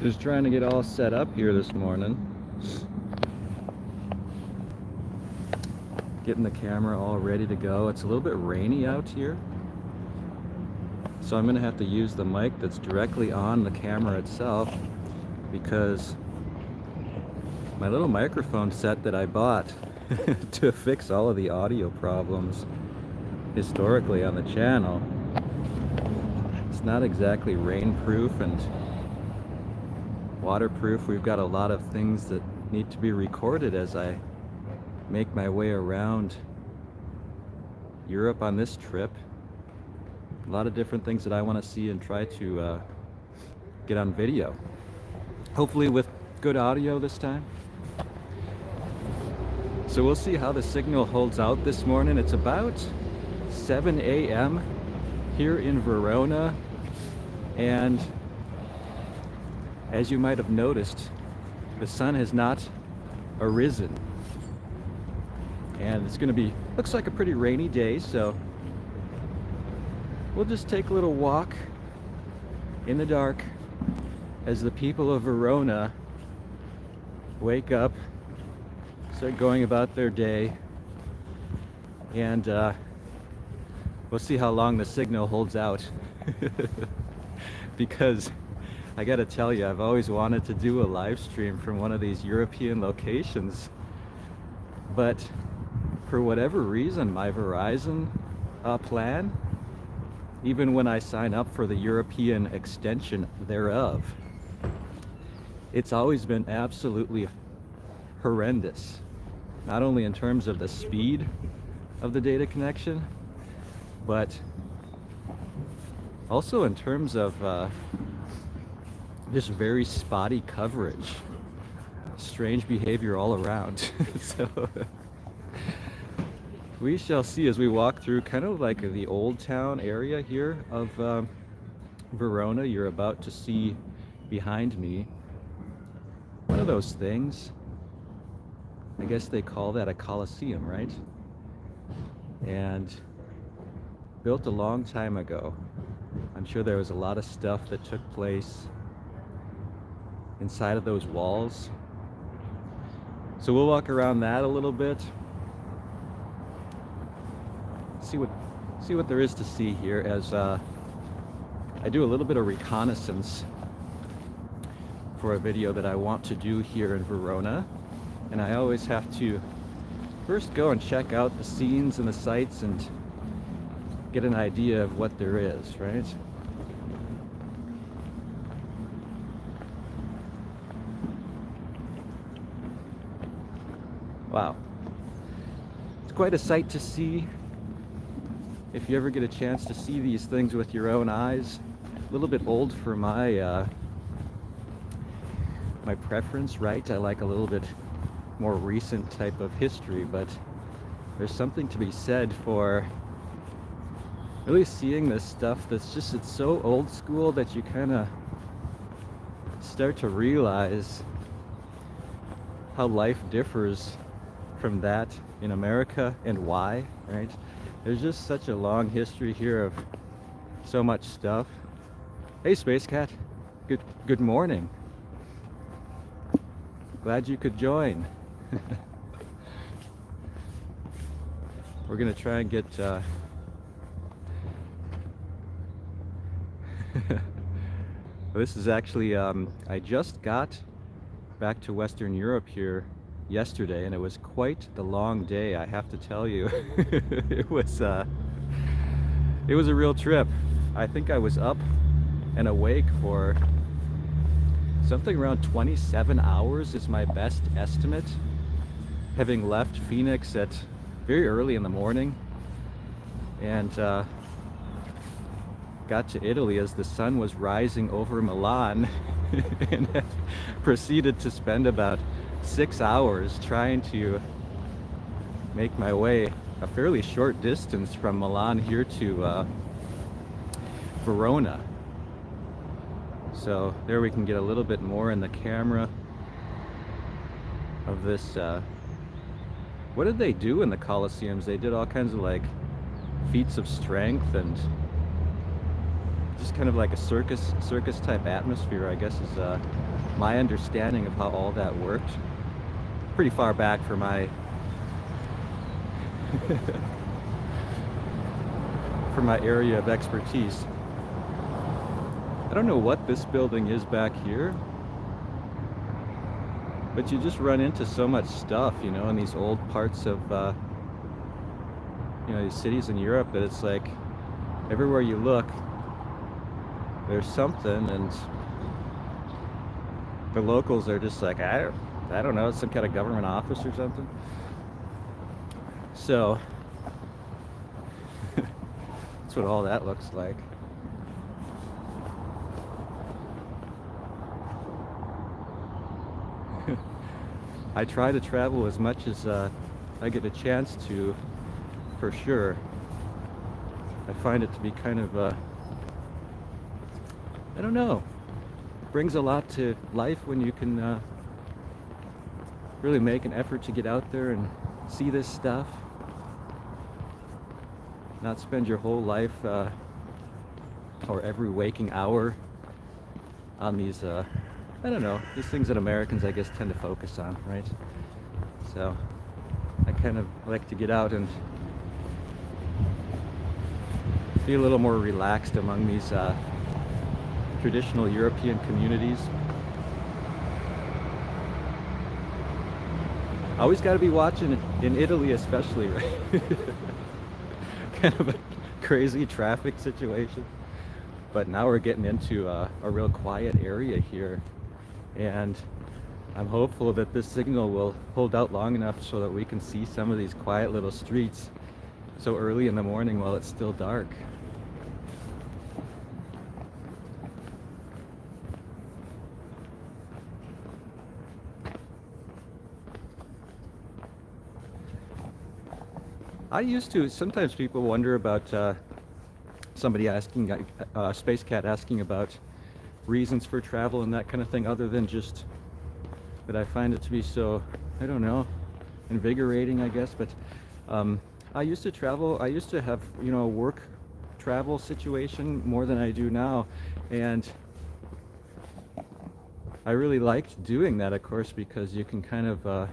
Just trying to get all set up here this morning. Getting the camera all ready to go. It's a little bit rainy out here, so I'm going to have to use the mic that's directly on the camera itself, because my little microphone set that I bought to fix all of the audio problems historically on the channel, it's not exactly rainproof and waterproof. We've got a lot of things that need to be recorded as I make my way around Europe on this trip. A lot of different things that I want to see and try to get on video. Hopefully with good audio this time. So we'll see how the signal holds out this morning. It's about 7 a.m. here in Verona, and as you might have noticed, the sun has not arisen, and it's going to be, looks like a pretty rainy day, so we'll just take a little walk in the dark as the people of Verona wake up, start going about their day, and we'll see how long the signal holds out. Because I gotta tell you, I've always wanted to do a live stream from one of these European locations, but for whatever reason, my Verizon plan, even when I sign up for the European extension thereof, it's always been absolutely horrendous. Not only in terms of the speed of the data connection, but also in terms of just very spotty coverage. Strange behavior all around. So we shall see as we walk through kind of like the old town area here of Verona. You're about to see behind me one of those things. I guess they call that a colosseum, right? And built a long time ago. I'm sure there was a lot of stuff that took place inside of those walls. So we'll walk around that a little bit. See what there is to see here as I do a little bit of reconnaissance for a video that I want to do here in Verona. And I always have to first go and check out the scenes and the sights and get an idea of what there is, right? Wow. It's quite a sight to see. If you ever get a chance to see these things with your own eyes. A little bit old for my my preference, right? I like a little bit more recent type of history, but there's something to be said for really seeing this stuff that's just, it's so old school that you kind of start to realize how life differs from that in America and why, right? There's just such a long history here of so much stuff. Hey, Space Cat. Good morning. Glad you could join. We're gonna try and get this is actually I just got back to Western Europe here yesterday, and it was quite the long day, I have to tell you. It was a real trip. I think I was up and awake for something around 27 hours is my best estimate, having left Phoenix at very early in the morning, and got to Italy as the sun was rising over Milan, and proceeded to spend about 6 hours trying to make my way a fairly short distance from Milan here to Verona. So there we can get a little bit more in the camera of this. What did they do in the Colosseums? They did all kinds of like feats of strength and just kind of like a circus type atmosphere, I guess, is my understanding of how all that worked. Pretty far back for my for my area of expertise. I don't know what this building is back here, but you just run into so much stuff, you know, in these old parts of you know, these cities in Europe, that it's like everywhere you look there's something, and the locals are just like, I don't know, it's some kind of government office or something. So that's what all that looks like. I try to travel as much as I get a chance to, for sure. I find it to be kind of, I don't know, brings a lot to life when you can really make an effort to get out there and see this stuff. Not spend your whole life or every waking hour on these, I don't know, these things that Americans, I guess, tend to focus on, right? So I kind of like to get out and be a little more relaxed among these traditional European communities. Always got to be watching in Italy, especially, right? Kind of a crazy traffic situation. But now we're getting into a real quiet area here, and I'm hopeful that this signal will hold out long enough so that we can see some of these quiet little streets so early in the morning while it's still dark. I used to, sometimes people wonder about somebody asking, Space Cat asking about reasons for travel and that kind of thing, other than just that I find it to be so, I don't know, invigorating, I guess. But I used to travel, I used to have, you know, a work travel situation more than I do now. And I really liked doing that, of course, because you can kind of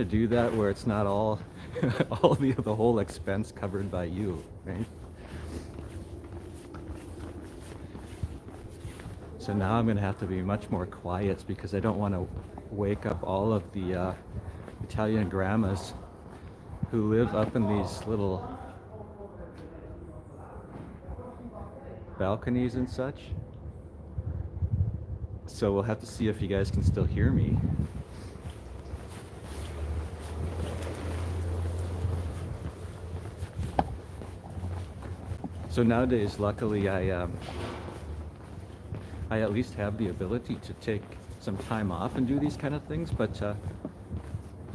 do that where it's not all the whole expense covered by you, right? So now I'm gonna have to be much more quiet because I don't want to wake up all of the Italian grandmas who live up in these little balconies and such. So we'll have to see if you guys can still hear me. So nowadays, luckily, I at least have the ability to take some time off and do these kind of things, but it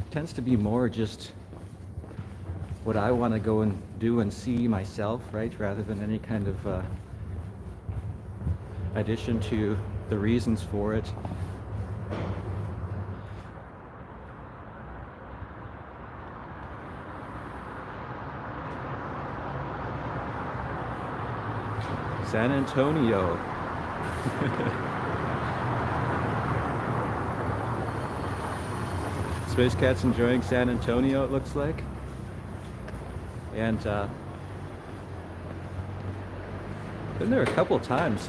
tends to be more just what I want to go and do and see myself, right, rather than any kind of addition to the reasons for it. San Antonio. Space Cat's enjoying San Antonio, it looks like. And been there a couple times.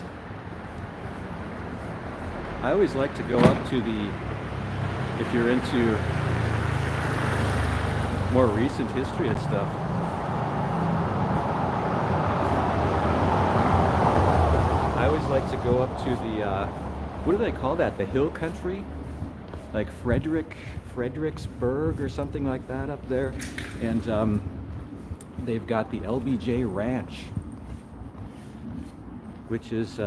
I always like to go up to the, if you're into more recent history and stuff, I always like to go up to the, what do they call that? The hill country? Like Fredericksburg or something like that up there. And they've got the LBJ Ranch, which is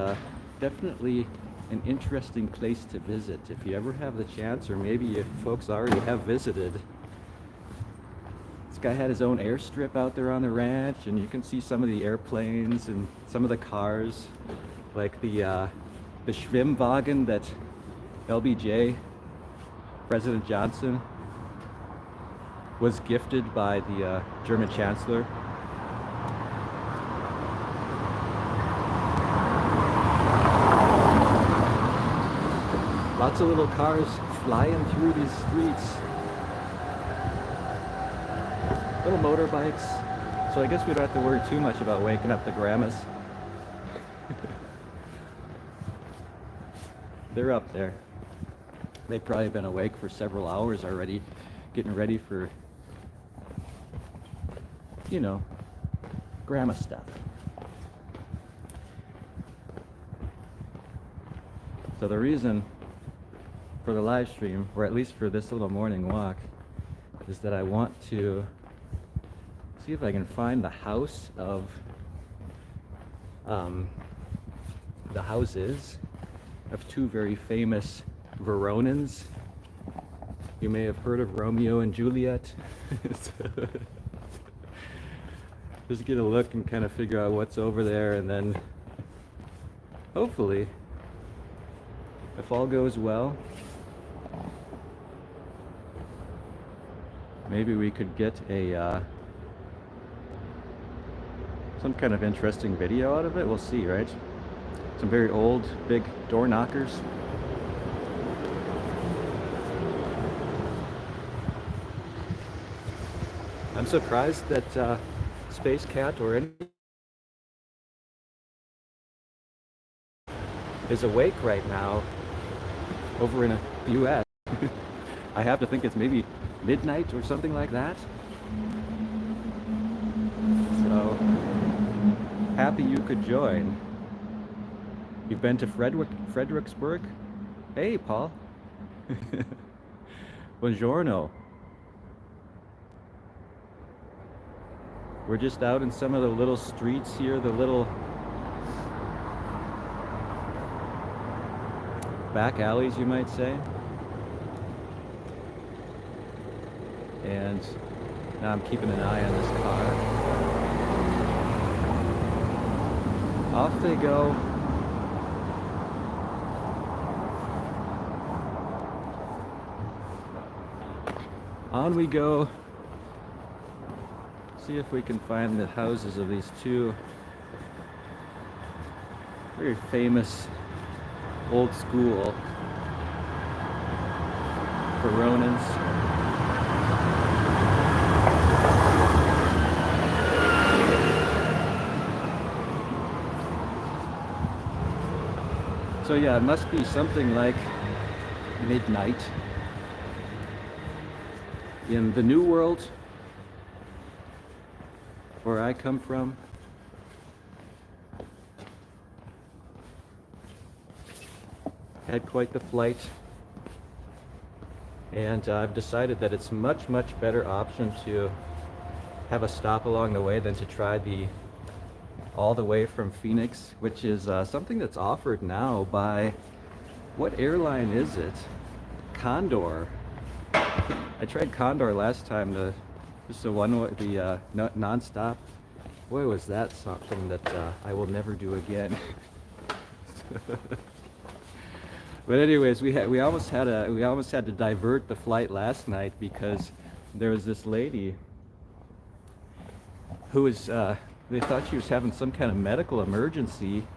definitely an interesting place to visit if you ever have the chance, or maybe if folks already have visited. This guy had his own airstrip out there on the ranch, and you can see some of the airplanes and some of the cars, like the Schwimmwagen that LBJ, President Johnson, was gifted by the German Chancellor Lots of little cars flying through these streets. Little motorbikes. So I guess we don't have to worry too much about waking up the grandmas. They're up there. They've probably been awake for several hours already, getting ready for, you know, grandma stuff. So the reason for the live stream, or at least for this little morning walk, is that I want to see if I can find the house of the houses of two very famous Veronans. You may have heard of Romeo and Juliet. Just get a look and kind of figure out what's over there, and then hopefully, if all goes well, maybe we could get a some kind of interesting video out of it. We'll see, right? Some very old, big door knockers. I'm surprised that Space Cat or any is awake right now over in the US. I have to think it's maybe midnight or something like that. So happy you could join. You've been to Fredericksburg? Hey, Paul. Buongiorno. We're just out in some of the little streets here, the little back alleys, you might say. And now I'm keeping an eye on this car. Off they go. On we go. See if we can find the houses of these two very famous old school Veronans. So yeah, it must be something like midnight in the New World, where I come from. Had quite the flight, and I've decided that it's much better option to have a stop along the way than to try the all the way from Phoenix, which is something that's offered now by, what airline is it? Condor. I tried Condor last time, just the one, the non-stop. Boy, was that something that I will never do again. But anyways, we almost had to divert the flight last night because there was this lady who was they thought she was having some kind of medical emergency,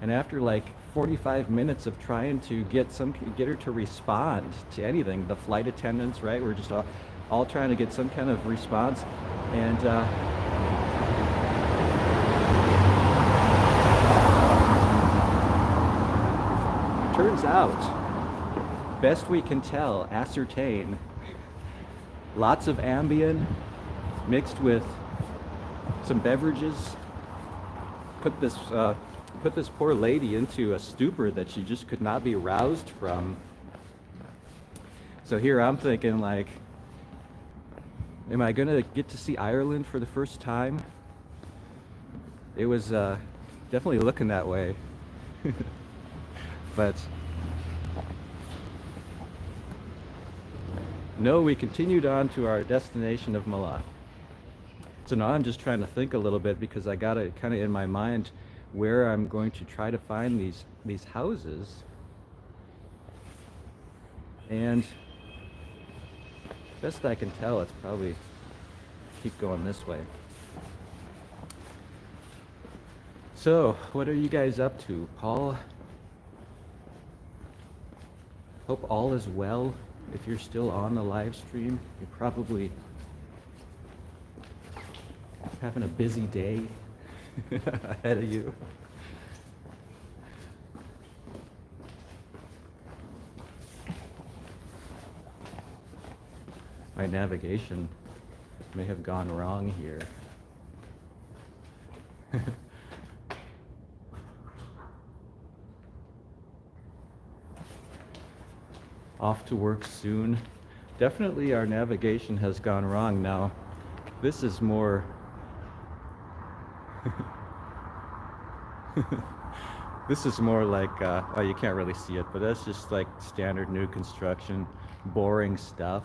and after like 45 minutes of trying to get her to respond to anything, the flight attendants, right, we're just all trying to get some kind of response, and turns out, best we can tell, ascertain, lots of Ambien mixed with some beverages put this poor lady into a stupor that she just could not be roused from. So here I'm thinking, like, am I gonna get to see Ireland for the first time? It was definitely looking that way. But no, we continued on to our destination of Milan. So now I'm just trying to think a little bit, because I got it kind of in my mind where I'm going to try to find these houses. And best I can tell, it's probably keep going this way. So what are you guys up to, Paul? Hope all is well. If you're still on the live stream, you're probably having a busy day ahead of you. My navigation may have gone wrong here. Off to work soon. Definitely our navigation has gone wrong now. This is more this is more like oh, you can't really see it, but that's just like standard new construction, boring stuff.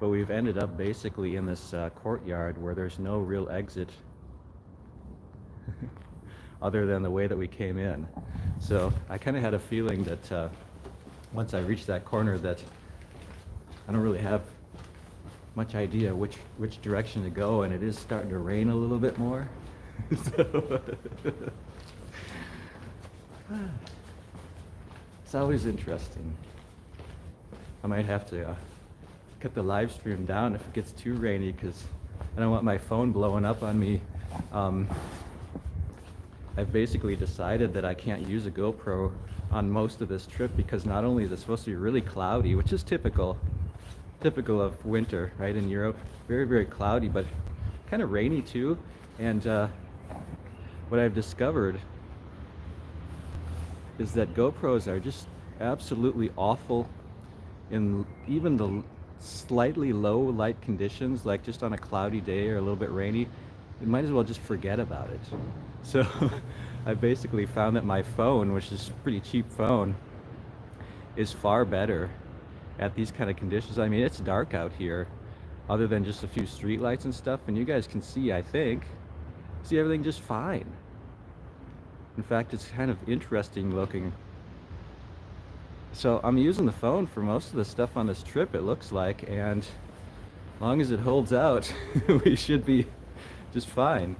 But we've ended up basically in this courtyard where there's no real exit other than the way that we came in. So I kind of had a feeling that once I reached that corner that I don't really have much idea which direction to go, and it is starting to rain a little bit more. So it's always interesting. I might have to cut the live stream down if it gets too rainy, because I don't want my phone blowing up on me. I've basically decided that I can't use a GoPro on most of this trip, because not only is it supposed to be really cloudy, which is typical of winter, right, in Europe, very, very cloudy, but kind of rainy too. And what I've discovered is that GoPros are just absolutely awful in even the slightly low light conditions, like just on a cloudy day or a little bit rainy. You might as well just forget about it. So I basically found that my phone, which is a pretty cheap phone, is far better at these kind of conditions. I mean, it's dark out here other than just a few street lights and stuff, and you guys can see, I think, see everything just fine. In fact, it's kind of interesting looking. So I'm using the phone for most of the stuff on this trip, it looks like, and as long as it holds out, we should be just fine.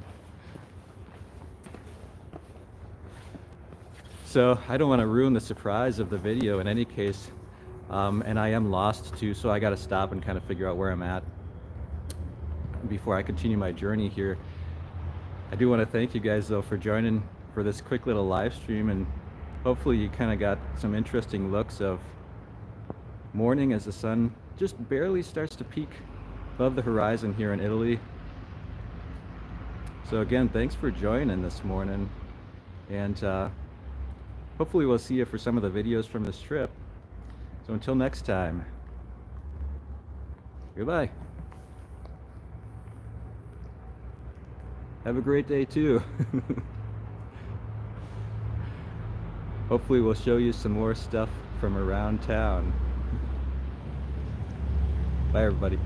So I don't want to ruin the surprise of the video in any case, and I am lost too, so I got to stop and kind of figure out where I'm at before I continue my journey here. I do want to thank you guys though for joining for this quick little live stream, and hopefully you kind of got some interesting looks of morning as the sun just barely starts to peak above the horizon here in Italy. So again, thanks for joining this morning, and hopefully we'll see you for some of the videos from this trip. So until next time, goodbye. Have a great day too. Hopefully we'll show you some more stuff from around town. Bye everybody.